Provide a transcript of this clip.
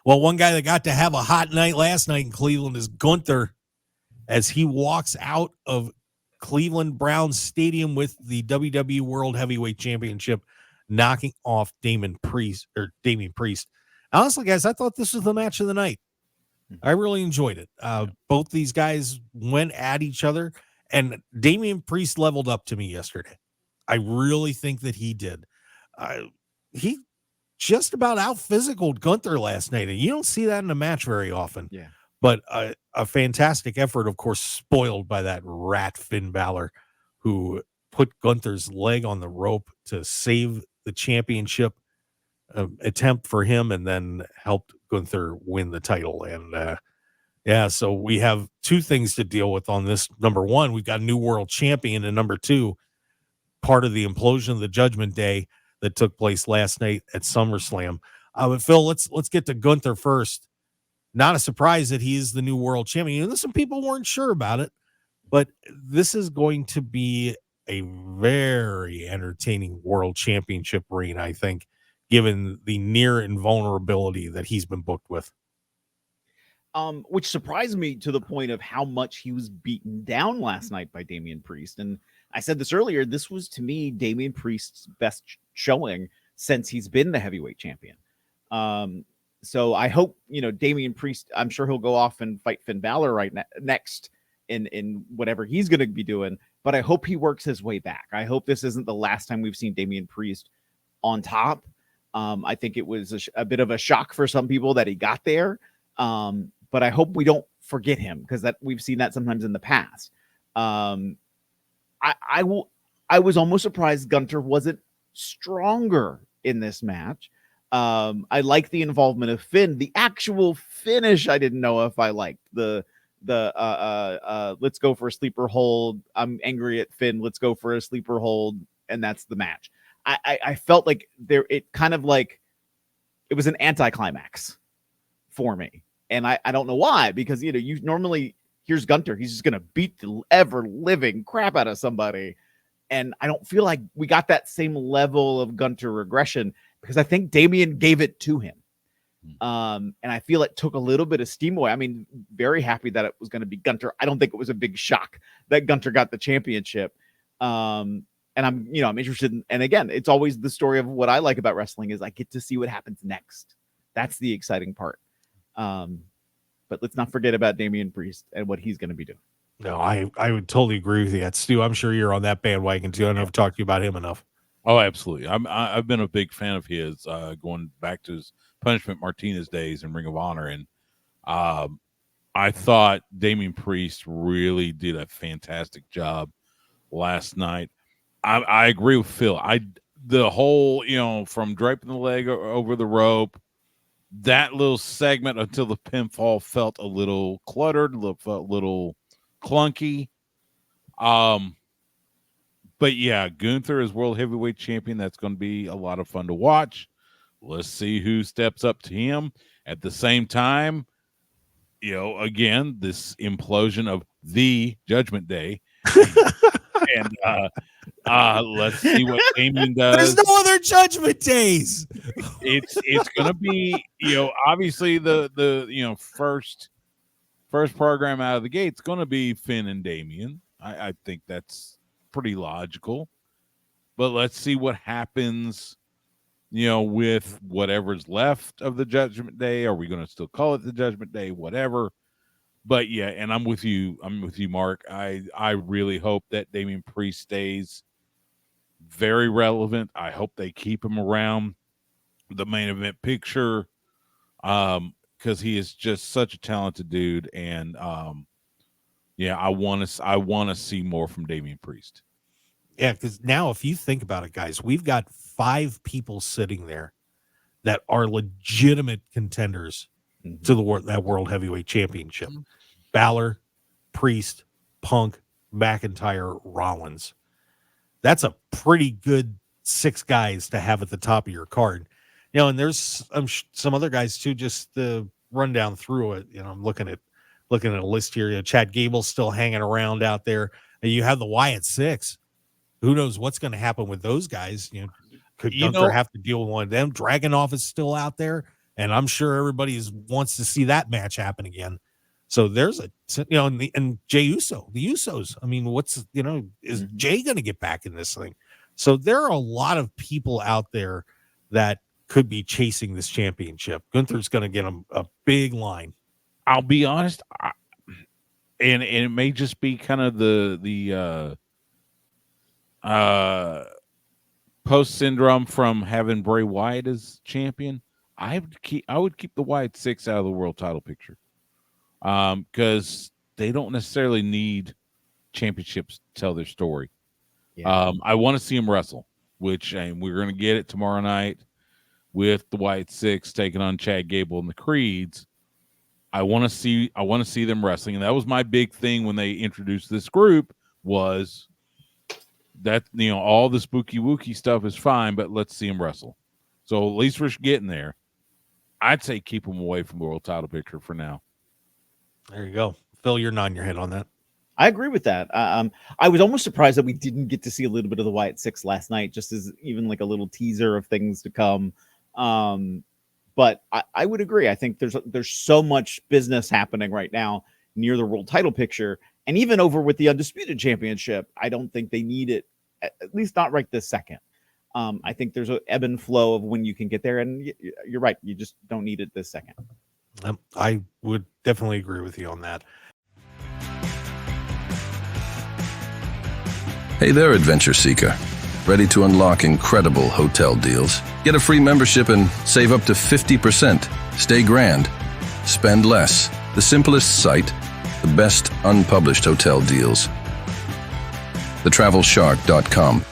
Well, one guy that got to have a hot night last night in Cleveland is Gunther, as he walks out of Cleveland Browns Stadium with the WWE World Heavyweight Championship, knocking off Damian Priest. Honestly, guys, I thought this was the match of the night. I really enjoyed it. Both these guys went at each other, and Damian Priest leveled up to me yesterday. I really think that he did. He just about out-physicaled Gunther last night, and you don't see that in a match very often. Yeah. But a fantastic effort, of course, spoiled by that rat Finn Balor, who put Gunther's leg on the rope to save the championship attempt for him, and then helped Gunther win the title. And so we have two things to deal with on this. Number one, we've got a new world champion, and number two, part of the implosion of the Judgment Day that took place last night at SummerSlam. But Phil, let's get to Gunther first. Not a surprise that he is the new world champion. Some people weren't sure about it, but this is going to be a very entertaining world championship reign, I think, given the near invulnerability that he's been booked with. Which surprised me to the point of how much he was beaten down last night by Damian Priest. And I said this earlier, this was to me Damian Priest's best showing since he's been the heavyweight champion. So I hope, Damian Priest, I'm sure he'll go off and fight Finn Balor next in whatever he's going to be doing, but I hope he works his way back. I hope this isn't the last time we've seen Damian Priest on top. I think it was a bit of a shock for some people that he got there. But I hope we don't forget him, because that we've seen that sometimes in the past. I was almost surprised Gunther wasn't stronger in this match. I like the involvement of Finn. The actual finish, I didn't know if I liked the let's go for a sleeper hold. I'm angry at Finn. Let's go for a sleeper hold. And that's the match. I felt like it was an anticlimax for me. And I don't know why, because, you normally, here's Gunther. He's just going to beat the ever living crap out of somebody. And I don't feel like we got that same level of Gunther regression, because I think Damian gave it to him. And I feel it took a little bit of steam away. I mean, very happy that it was going to be Gunther. I don't think it was a big shock that Gunther got the championship. And I'm interested in, and again, it's always the story of what I like about wrestling is I get to see what happens next. That's the exciting part. But let's not forget about Damian Priest and what he's going to be doing. No, I would totally agree with you. That's Stu. I'm sure you're on that bandwagon too. I don't know if I've talked to you about him enough. Oh, absolutely. I've been a big fan of his, going back to his Punishment Martinez days in Ring of Honor. And I thought Damian Priest really did a fantastic job last night. I agree with Phil. The whole, from draping the leg over the rope, that little segment until the pinfall felt a little cluttered, felt a little clunky. But yeah, Gunther is world heavyweight champion. That's going to be a lot of fun to watch. Let's see who steps up to him. At the same time, again, this implosion of the Judgment Day. And let's see what Damian does. There's no other Judgment Days. It's going to be, obviously the first program out of the gate is going to be Finn and Damian. I think that's pretty logical. But let's see what happens, with whatever's left of the Judgment Day. Are we going to still call it the Judgment Day? Whatever. But yeah, and I'm with you, Mark. I really hope that Damian Priest stays very relevant. I hope they keep him around the main event picture, because he is just such a talented dude. And I want to see more from Damian Priest. Yeah, because now if you think about it, guys, we've got 5 people sitting there that are legitimate contenders to that World Heavyweight Championship. Balor, Priest, Punk, McIntyre, Rollins. That's a pretty good 6 guys to have at the top of your card. And there's some other guys too, just to run down through it. I'm looking at a list here. Chad Gable's still hanging around out there. And you have the Wyatt 6. Who knows what's going to happen with those guys? Could Gunther have to deal with one of them? Dragunov is still out there. and I'm sure everybody wants to see that match happen again. So there's and Jey Uso, the Usos. I mean, is Jay going to get back in this thing? So there are a lot of people out there that could be chasing this championship. Gunther's going to get a big line. I'll be honest, and it may just be kind of the post syndrome from having Bray Wyatt as champion. I would keep the Wyatt 6 out of the world title picture, because they don't necessarily need championships to tell their story. Yeah. I want to see them wrestle, which we're going to get it tomorrow night with the Wyatt 6 taking on Chad Gable and the Creeds. I want to see them wrestling, and that was my big thing when they introduced this group, was that all the spooky wookie stuff is fine, but let's see them wrestle. So at least we're getting there. I'd say keep them away from the world title picture for now. There you go. Phil, you're nodding your head on that. I agree with that. I was almost surprised that we didn't get to see a little bit of the Wyatt 6 last night, just as even like a little teaser of things to come. But I would agree. I think there's so much business happening right now near the world title picture, and even over with the Undisputed Championship. I don't think they need it, at least not right this second. I think there's an ebb and flow of when you can get there, and you're right. You just don't need it this second. I would definitely agree with you on that. Hey there, adventure seeker. Ready to unlock incredible hotel deals? Get a free membership and save up to 50%. Stay grand. Spend less. The simplest site. The best unpublished hotel deals. TheTravelShark.com.